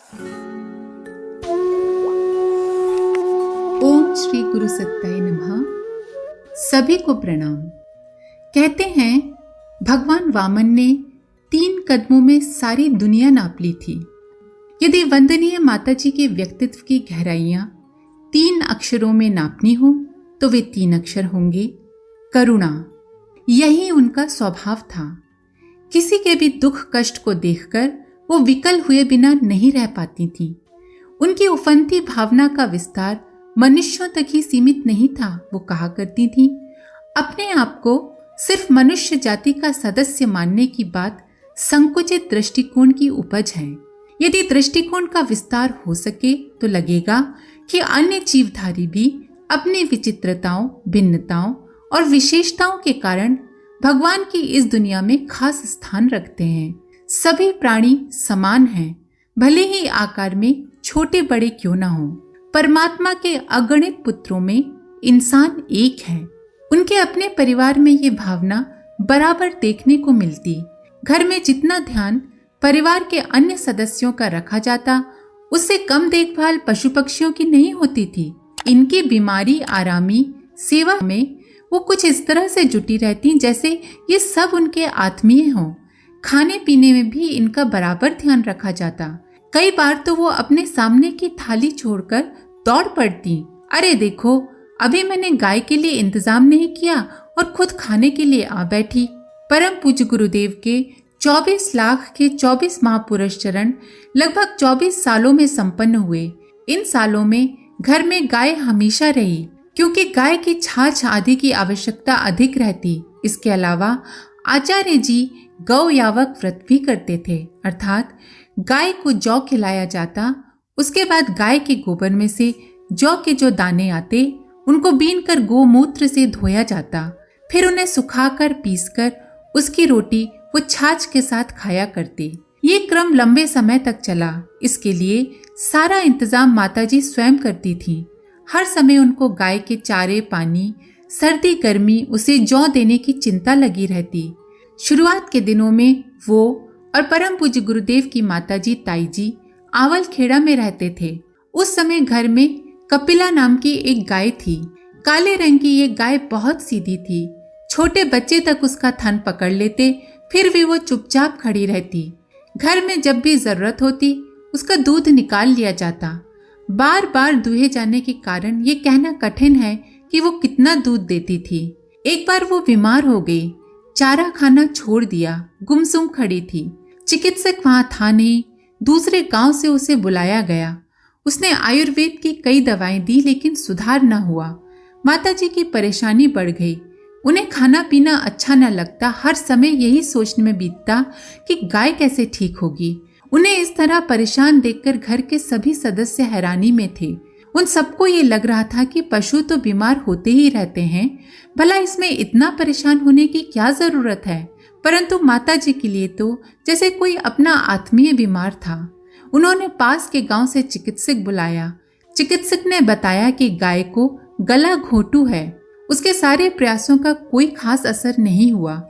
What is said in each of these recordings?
ओम श्री गुरु सत्ताय नमः। सभी को प्रणाम। कहते हैं भगवान वामन ने 3 कदमों में सारी दुनिया नाप ली थी। यदि वंदनीय माताजी के व्यक्तित्व की गहराइयां 3 अक्षरों में नापनी हो तो वे 3 अक्षर होंगे करुणा। यही उनका स्वभाव था। किसी के भी दुख कष्ट को देखकर वो विकल हुए बिना नहीं रह पाती थी। उनकी उफनती भावना का विस्तार मनुष्यों तक ही सीमित नहीं था। वो कहा करती थी, अपने आप को सिर्फ मनुष्य जाति का सदस्य मानने की बात संकुचित दृष्टिकोण की उपज है। यदि दृष्टिकोण का विस्तार हो सके तो लगेगा कि अन्य जीवधारी भी अपनी विचित्रताओं, भिन्नताओं और विशेषताओं के कारण भगवान की इस दुनिया में खास स्थान रखते हैं। सभी प्राणी समान हैं, भले ही आकार में छोटे बड़े क्यों ना हो। परमात्मा के अगणित पुत्रों में इंसान एक है। उनके अपने परिवार में ये भावना बराबर देखने को मिलती। घर में जितना ध्यान परिवार के अन्य सदस्यों का रखा जाता, उससे कम देखभाल पशु पक्षियों की नहीं होती थी। इनकी बीमारी आरामी सेवा में वो कुछ इस तरह से जुटी रहती जैसे ये सब उनके आत्मीय हों। खाने पीने में भी इनका बराबर ध्यान रखा जाता। कई बार तो वो अपने सामने की थाली छोड़कर दौड़ पड़ती। अरे देखो, अभी मैंने गाय के लिए इंतजाम नहीं किया और खुद खाने के लिए आ बैठी। परम पूज्य गुरुदेव के 24 लाख के 24 महापुरुष चरण लगभग 24 सालों में संपन्न हुए। इन सालों में घर में गाय हमेशा रही, क्योंकि गाय की छाछ आदि की आवश्यकता अधिक रहती। इसके अलावा आचार्य जी गौ यावक व्रत भी करते थे, अर्थात गाय को जौ खिलाया जाता। उसके बाद गाय के गोबर में से जौ के जो दाने आते उनको बीनकर गोमूत्र से धोया जाता। फिर उन्हें सुखाकर पीसकर उसकी रोटी वो छाछ के साथ खाया करते। ये क्रम लंबे समय तक चला। इसके लिए सारा इंतजाम माताजी स्वयं करती थी। हर समय उनको गाय के चारे, पानी, सर्दी गर्मी उसे जौ देने की चिंता लगी रहती। शुरुआत के दिनों में वो और परम पूज्य गुरुदेव की माताजी ताई जी आवल खेड़ा में रहते थे। उस समय घर में कपिला नाम की एक गाय थी। काले रंग की ये गाय बहुत सीधी थी। छोटे बच्चे तक उसका थन पकड़ लेते, फिर भी वो चुपचाप खड़ी रहती। घर में जब भी जरूरत होती उसका दूध निकाल लिया जाता। बार बार दुहे जाने के कारण ये कहना कठिन है कि वो कितना दूध देती थी। एक बार वो बीमार हो गई, चारा खाना छोड़ दिया, गुमसुम खड़ी थी। चिकित्सक वहां था नहीं। दूसरे गांव से उसे बुलाया गया। उसने आयुर्वेद की कई दवाएं दी, लेकिन सुधार न हुआ। माताजी की परेशानी बढ़ गई। उन्हें खाना पीना अच्छा न लगता। हर समय यही सोचने में बीतता कि गाय कैसे ठीक होगी। उन्हें इस तरह परेशान देखकर घर के सभी सदस्य हैरानी में थे। उन सबको ये लग रहा था कि पशु तो बीमार होते ही रहते हैं, भला इसमें इतना परेशान होने की क्या जरूरत है। परंतु माताजी के लिए तो जैसे कोई अपना आत्मीय बीमार था। उन्होंने पास के गांव से चिकित्सक बुलाया। चिकित्सक ने बताया कि गाय को गला घोंटू है। उसके सारे प्रयासों का कोई खास असर नहीं हुआ।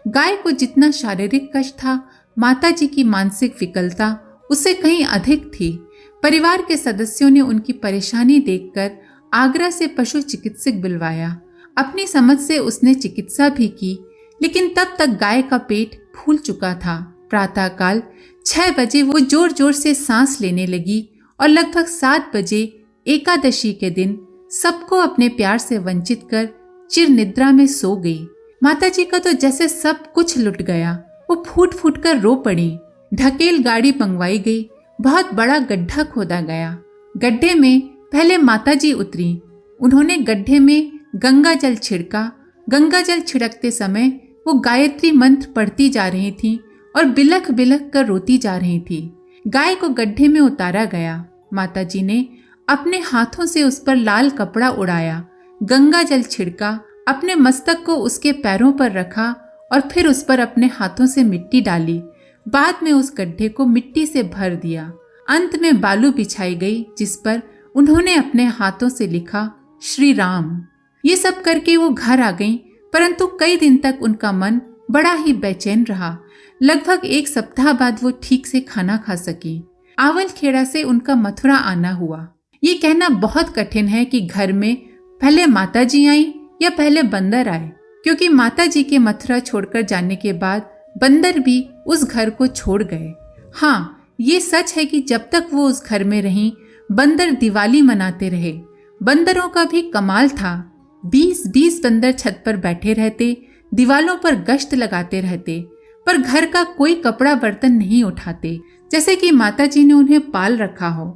गाय को जितना शारीरिक कष्ट था, माताजी की मानसिक विकलता उससे कहीं अधिक थी। परिवार के सदस्यों ने उनकी परेशानी देखकर आगरा से पशु चिकित्सक बुलवाया। अपनी समझ से उसने चिकित्सा भी की, लेकिन तब तक गाय का पेट फूल चुका था। प्रातःकाल 6 बजे वो जोर जोर से सांस लेने लगी और लगभग 7 बजे एकादशी के दिन सबको अपने प्यार से वंचित कर चिर निद्रा में सो गई। माताजी का तो जैसे सब कुछ लुट गया। वो फूट फूट कर रो पड़ी। ढकेल गाड़ी मंगवाई गई। बहुत बड़ा गड्ढा खोदा गया। गड्ढे में पहले माताजी उतरी। उन्होंने गड्ढे में गंगा जल छिड़का। गंगा जल छिड़कते समय वो गायत्री मंत्र पढ़ती जा रही थी और बिलख बिलख कर रोती जा रही थी। गाय को गड्ढे में उतारा गया। माताजी ने अपने हाथों से उस पर लाल कपड़ा उड़ाया, गंगा जल छिड़का, अपने मस्तक को उसके पैरों पर रखा और फिर उस पर अपने हाथों से मिट्टी डाली। बाद में उस गड्ढे को मिट्टी से भर दिया। अंत में बालू बिछाई गई, जिस पर उन्होंने अपने हाथों से लिखा श्री राम। ये सब करके वो घर आ गईं, परंतु कई दिन तक उनका मन बड़ा ही बेचैन रहा। लगभग 1 सप्ताह बाद वो ठीक से खाना खा सकी। आवल खेड़ा से उनका मथुरा आना हुआ। ये कहना बहुत कठिन है कि घर में पहले माताजी आई या पहले बंदर आए, क्योंकि माताजी के मथुरा छोड़कर जाने के बाद बंदर भी उस घर को छोड़ गए। हाँ, ये सच है कि जब तक वो उस घर में रहीं, बंदर दिवाली मनाते रहे। बंदरों का भी कमाल था। 20-20 बंदर छत पर बैठे रहते, दीवालों पर गश्त लगाते रहते, पर घर का कोई कपड़ा बर्तन नहीं उठाते, जैसे कि माताजी ने उन्हें पाल रखा हो।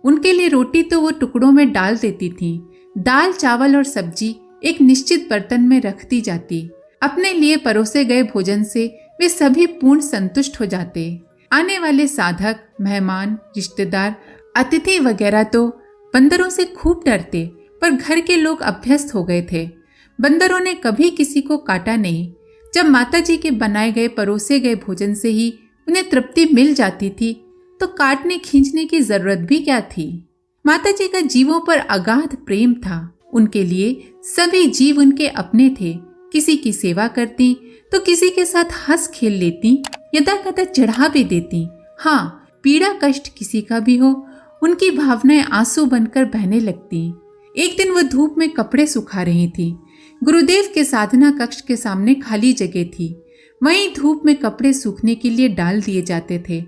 उनके लिए रोटी तो वो टुकड़ों में डाल देती थीं। दाल, चावल और सब्जी एक निश्चित बर्तन में रख दी जाती। अपने लिए परोसे गए भोजन से वे सभी पूर्ण संतुष्ट हो जाते। आने वाले साधक, मेहमान, रिश्तेदार, अतिथि वगैरह तो बंदरों से खूब डरते, पर घर के लोग अभ्यस्त हो गए थे। बंदरों ने कभी किसी को काटा नहीं। जब माताजी के बनाए गए परोसे गए भोजन से ही उन्हें तृप्ति मिल जाती थी, तो काटने खींचने की जरूरत भी क्या थी। माताजी का जीवों पर अगाध प्रेम था। उनके लिए सभी जीव उनके अपने थे। किसी की सेवा करती तो किसी के साथ हंस खेल लेती, यदा कदा चढ़ा भी देती। हाँ, पीड़ा कष्ट किसी का भी हो, उनकी भावनाएं आंसू बनकर बहने लगती। एक दिन वह धूप में कपड़े सुखा रही थी। गुरुदेव के साधना कक्ष के सामने खाली जगह थी, वहीं धूप में कपड़े सूखने के लिए डाल दिए जाते थे।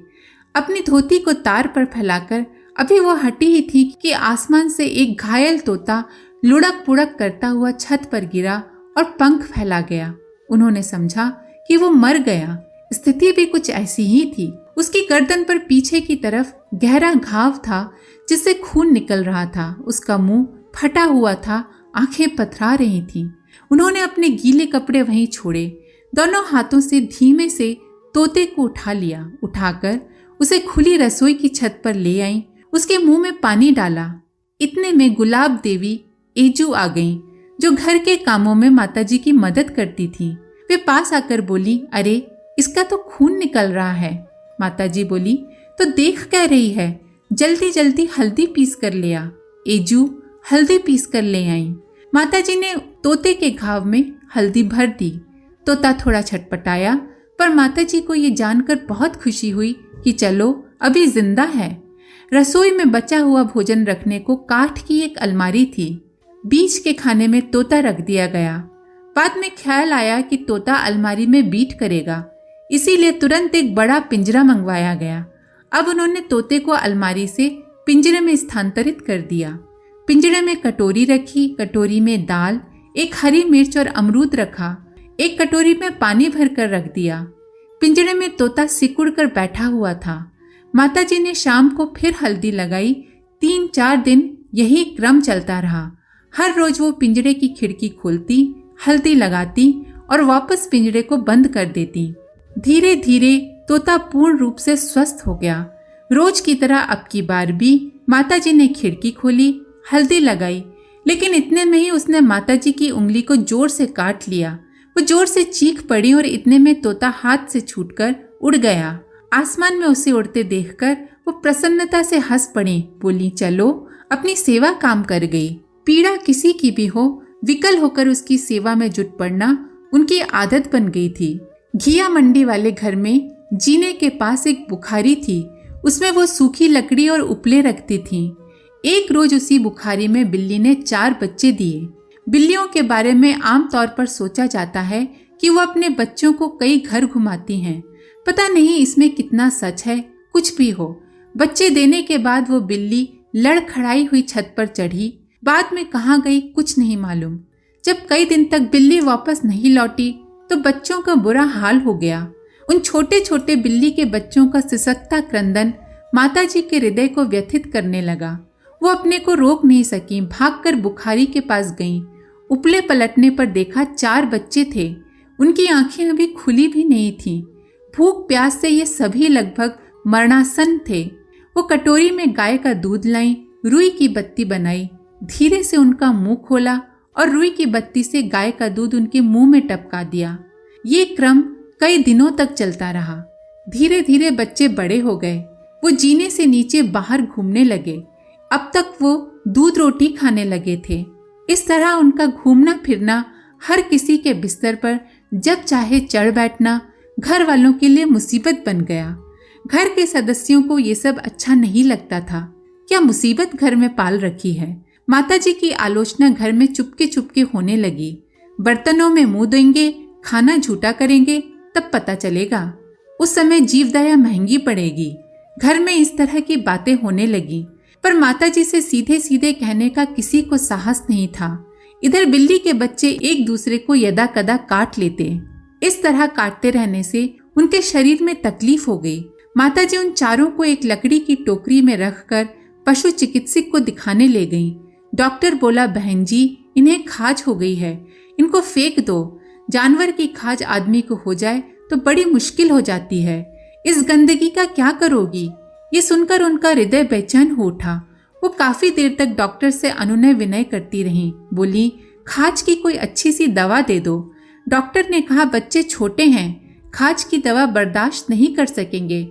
अपनी धोती को तार पर फैलाकर अभी वो हटी ही थी कि आसमान से एक घायल तोता लुढ़क पुढ़क करता हुआ छत पर गिरा और पंख फैला गया। उन्होंने समझा कि वो मर गया। स्थिति भी कुछ ऐसी ही थी। उसकी गर्दन पर पीछे की तरफ गहरा घाव था जिससे खून निकल रहा था। उसका मुंह फटा हुआ था, आंखें पथरा रही थीं। उन्होंने अपने गीले कपड़े वहीं छोड़े, दोनों हाथों से धीमे से तोते को उठा लिया। उठाकर उसे खुली रसोई की छत पर ले आई, उसके मुंह में पानी डाला। इतने में गुलाब देवी एजू आ गईं, जो घर के कामों में माताजी की मदद करती थी। वे पास आकर बोली, अरे इसका तो खून निकल रहा है। माताजी बोली, तो देख क्या रही है, जल्दी जल्दी हल्दी पीस कर ले आ। एजू हल्दी पीस कर ले आई। माताजी ने तोते के घाव में हल्दी भर दी। तोता थोड़ा छटपटाया, पर माताजी को ये जानकर बहुत खुशी हुई कि चलो अभी जिंदा है। रसोई में बचा हुआ भोजन रखने को काठ की एक अलमारी थी। बीच के खाने में तोता रख दिया गया। बाद में ख्याल आया कि तोता अलमारी में बीट करेगा, इसीलिए तुरंत एक बड़ा पिंजरा मंगवाया गया। अब उन्होंने तोते को अलमारी से पिंजरे में स्थानांतरित कर दिया। पिंजरे में कटोरी रखी, कटोरी में दाल, एक हरी मिर्च और अमरूद रखा। एक कटोरी में पानी भरकर रख दिया। पिंजरे में तोता सिकुड़ कर बैठा हुआ था। माताजी ने शाम को फिर हल्दी लगाई। 3-4 दिन यही क्रम चलता रहा। हर रोज वो पिंजरे की खिड़की खोलती, हल्दी लगाती और वापस पिंजरे को बंद कर देती। धीरे धीरे तोता पूर्ण रूप से स्वस्थ हो गया। रोज की तरह अब की बार भी माताजी ने खिड़की खोली, हल्दी लगाई, लेकिन इतने में ही उसने माताजी की उंगली को जोर से काट लिया। वो जोर से चीख पड़ी और इतने में तोता हाथ से छूटकर उड़ गया। आसमान में उसे उड़ते देखकर वो प्रसन्नता से हंस पड़ी। बोली, चलो अपनी सेवा काम कर गई। पीड़ा किसी की भी हो, विकल होकर उसकी सेवा में जुट पड़ना उनकी आदत बन गई थी। घिया मंडी वाले घर में जीने के पास एक बुखारी थी। उसमें वो सूखी लकड़ी और उपले रखती थी। एक रोज उसी बुखारी में बिल्ली ने 4 बच्चे दिए। बिल्लियों के बारे में आमतौर पर सोचा जाता है कि वो अपने बच्चों को कई घर घुमाती हैं। पता नहीं इसमें कितना सच है। कुछ भी हो, बच्चे देने के बाद वो बिल्ली लड़खड़ाई हुई छत पर चढ़ी। बाद में कहाँ गई कुछ नहीं मालूम। जब कई दिन तक बिल्ली वापस नहीं लौटी तो बच्चों का बुरा हाल हो गया। उन छोटे छोटे बिल्ली के बच्चों का सिसकता क्रंदन माताजी के हृदय को व्यथित करने लगा। वो अपने को रोक नहीं सकी, भागकर बुखारी के पास गईं। उपले पलटने पर देखा 4 बच्चे थे। उनकी आंखें अभी खुली भी नहीं थीं। भूख प्यास से ये सभी लगभग मरणासन थे। वो कटोरी में गाय का दूध लाई, रुई की बत्ती बनाई, धीरे से उनका मुंह खोला और रुई की बत्ती से गाय का दूध उनके मुंह में टपका दिया। ये क्रम कई दिनों तक चलता रहा। धीरे धीरे बच्चे बड़े हो गए। वो जीने से नीचे बाहर घूमने लगे। अब तक वो दूध रोटी खाने लगे थे। इस तरह उनका घूमना फिरना, हर किसी के बिस्तर पर जब चाहे चढ़ बैठना घर वालों के लिए मुसीबत बन गया। घर के सदस्यों को ये सब अच्छा नहीं लगता था। क्या मुसीबत घर में पाल रखी है। माताजी की आलोचना घर में चुपके चुपके होने लगी। बर्तनों में मुंह देंगे, खाना झूठा करेंगे, तब पता चलेगा। उस समय जीवदया महंगी पड़ेगी। घर में इस तरह की बातें होने लगी, पर माताजी से सीधे सीधे कहने का किसी को साहस नहीं था। इधर बिल्ली के बच्चे एक दूसरे को यदा कदा काट लेते। इस तरह काटते रहने से उनके शरीर में तकलीफ हो गई। माताजी उन चारों को एक लकड़ी की टोकरी में रखकर पशु चिकित्सक को दिखाने ले गईं। डॉक्टर बोला, बहन जी, इन्हें खाज हो गई है, इनको फेंक दो। जानवर की खाज आदमी को हो जाए तो बड़ी मुश्किल हो जाती है। इस गंदगी का क्या करोगी। ये सुनकर उनका हृदय बेचैन हो उठा। वो काफी देर तक डॉक्टर से अनुनय विनय करती रहीं। बोली, खाज की कोई अच्छी सी दवा दे दो। डॉक्टर ने कहा, बच्चे छोटे हैं, खाज की दवा बर्दाश्त नहीं कर सकेंगे।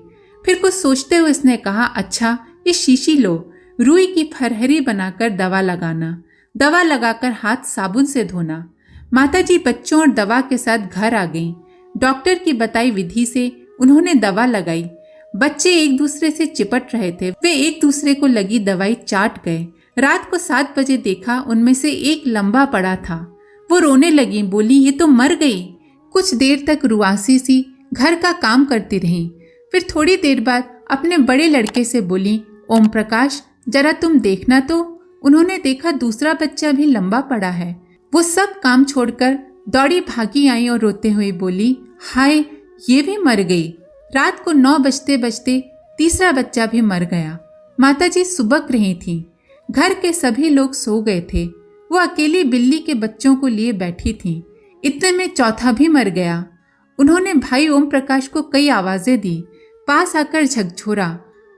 फिर कुछ सोचते हुए उसने कहा, अच्छा ये शीशी लो, रुई की फरहरी बनाकर दवा लगाना। दवा लगाकर हाथ साबुन से धोना। माताजी बच्चों और दवा के साथ घर आ गईं। डॉक्टर की बताई विधि से उन्होंने दवा लगाई। बच्चे एक दूसरे से चिपट रहे थे। वे एक दूसरे को लगी दवाई चाट गए। रात को 7 बजे देखा, उनमें से एक लंबा पड़ा था। वो रोने लगी। बोली, ये तो मर गई। कुछ देर तक रुआसी सी घर का काम करती रही। फिर थोड़ी देर बाद अपने बड़े लड़के से बोली, ओम प्रकाश, जरा तुम देखना तो। उन्होंने देखा दूसरा बच्चा भी लंबा पड़ा है। वो सब काम छोड़कर दौड़ी भागी आई और रोते हुए बोली, हाय, ये भी मर गई। रात को 9 बजते बजते तीसरा बच्चा भी मर गया। माताजी सुबक रही थीं। घर के सभी लोग सो गए थे। वो अकेली बिल्ली के बच्चों को लिए बैठी थीं। इतने में चौथा भी मर गया। उन्होंने भाई ओम प्रकाश को कई आवाजें दी। पास आकर झकझोरा।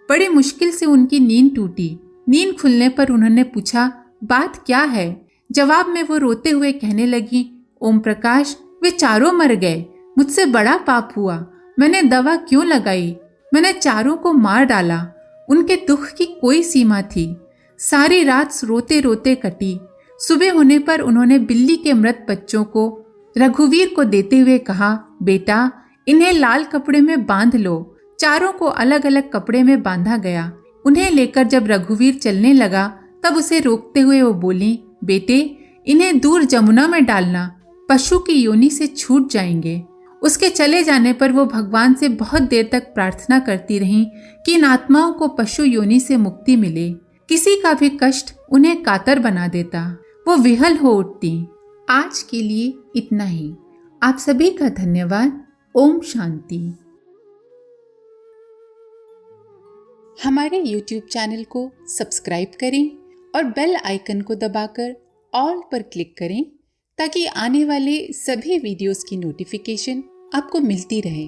बड़ी मुश्किल से उनकी नींद टूटी। नींद खुलने पर उन्होंने पूछा, बात क्या है। जवाब में वो रोते हुए कहने लगी, ओम प्रकाश, वे चारों मर गए। मुझसे बड़ा पाप हुआ। मैंने दवा क्यों लगाई। मैंने चारों को मार डाला। उनके दुख की कोई सीमा थी। सारी रात रोते रोते कटी। सुबह होने पर उन्होंने बिल्ली के मृत बच्चों को रघुवीर को देते हुए कहा, बेटा, इन्हें लाल कपड़े में बांध लो। चारों को अलग अलग कपड़े में बांधा गया। उन्हें लेकर जब रघुवीर चलने लगा तब उसे रोकते हुए वो बोली, बेटे, इन्हें दूर जमुना में डालना, पशु की योनि से छूट जाएंगे। उसके चले जाने पर वो भगवान से बहुत देर तक प्रार्थना करती रहीं कि इन आत्माओं को पशु योनि से मुक्ति मिले। किसी का भी कष्ट उन्हें कातर बना देता। वो विहल हो उठती। आज के लिए इतना ही। आप सभी का धन्यवाद। ओम शांति। हमारे YouTube चैनल को सब्सक्राइब करें और बेल आइकन को दबाकर ऑल पर क्लिक करें ताकि आने वाले सभी वीडियोस की नोटिफिकेशन आपको मिलती रहे।